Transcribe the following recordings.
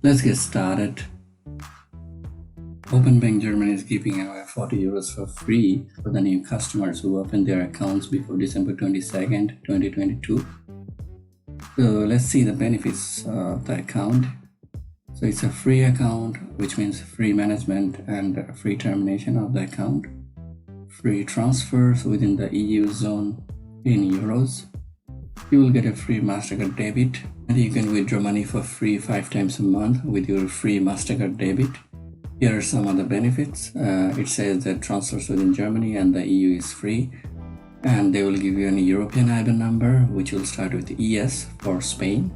Let's get started. Openbank Germany is giving away 40 euros for free for the new customers who open their accounts before December 22nd, 2022. So let's see the benefits of the account. So it's a free account, which means free management and free termination of the account. Free transfers within the EU zone in euros. You will get a free Mastercard debit, and you can withdraw money for free 5 times a month with your free Mastercard debit. Here are some other benefits. It says that transfers within Germany and the EU is free, and they will give you a European IBAN number, which will start with ES for Spain,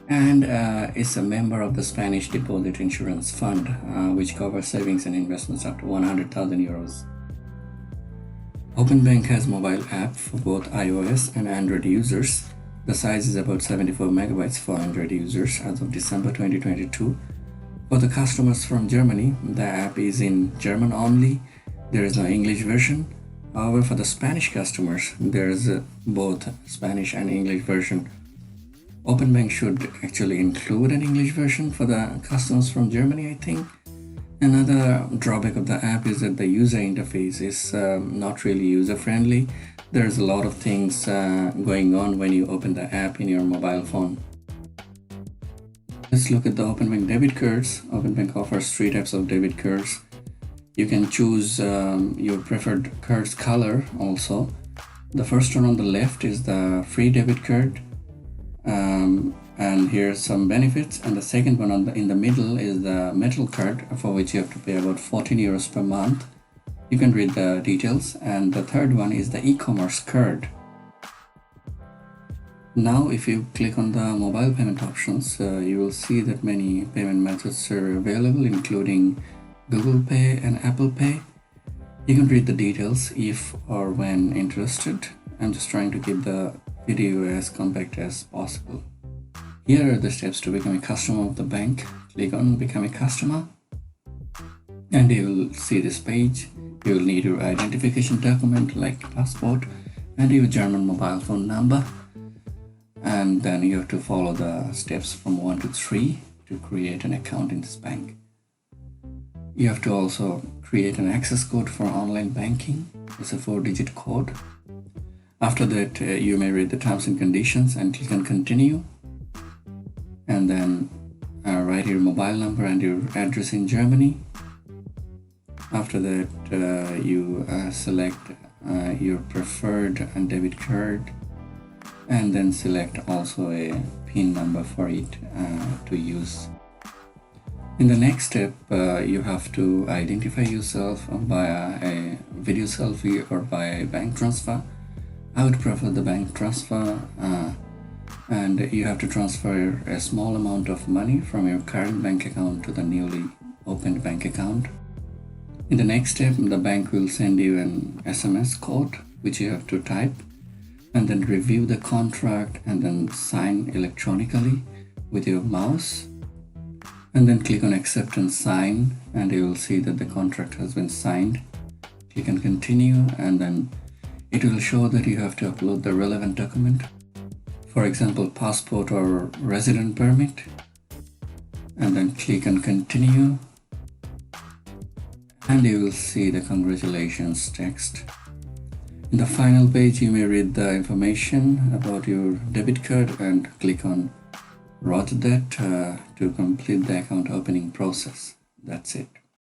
and it's a member of the Spanish Deposit Insurance Fund, which covers savings and investments up to 100,000 euros. Openbank has mobile app for both iOS and Android users. The size is about 74 megabytes for Android users as of December 2022. For the customers from Germany, the app is in German only. There is no English version. However, for the Spanish customers, there is both Spanish and English version. Openbank should actually include an English version for the customers from Germany, I think. Another drawback of the app is that the user interface is not really user-friendly. There's a lot of things going on when you open the app in your mobile phone. Let's look at the Openbank debit cards. Openbank offers 3 types of debit cards. You can choose your preferred card's color also. The first one on the left is the free debit card. And here's some benefits, and the second one in the middle is the metal card, for which you have to pay about 14 euros per month. You can read the details. And the third one is the e-commerce card. Now if you click on the mobile payment options, you will see that many payment methods are available, including Google Pay and Apple Pay. You can read the details if or when interested. I'm just trying to keep the video as compact as possible. Here are the steps to become a customer of the bank. Click on Become a Customer, and you will see this page. You will need your identification document like passport and your German mobile phone number. And then you have to follow the steps from 1 to 3 to create an account in this bank. You have to also create an access code for online banking. It's a 4-digit code. After that, you may read the terms and conditions and click on Continue. And then write your mobile number and your address in Germany. After that, you select your preferred debit card, and then select also a PIN number for it to use. In the next step, you have to identify yourself via a video selfie or via a bank transfer. I would prefer the bank transfer, and you have to transfer a small amount of money from your current bank account to the newly opened bank account. In the next step, the bank will send you an SMS code, which you have to type, and then review the contract and then sign electronically with your mouse. And then click on Accept and Sign, and you will see that the contract has been signed. Click on Continue, and then it will show that you have to upload the relevant document. For example, passport or resident permit. And then click on Continue, and you will see the congratulations text. In the final page, you may read the information about your debit card and click on Roger that to complete the account opening process. That's it.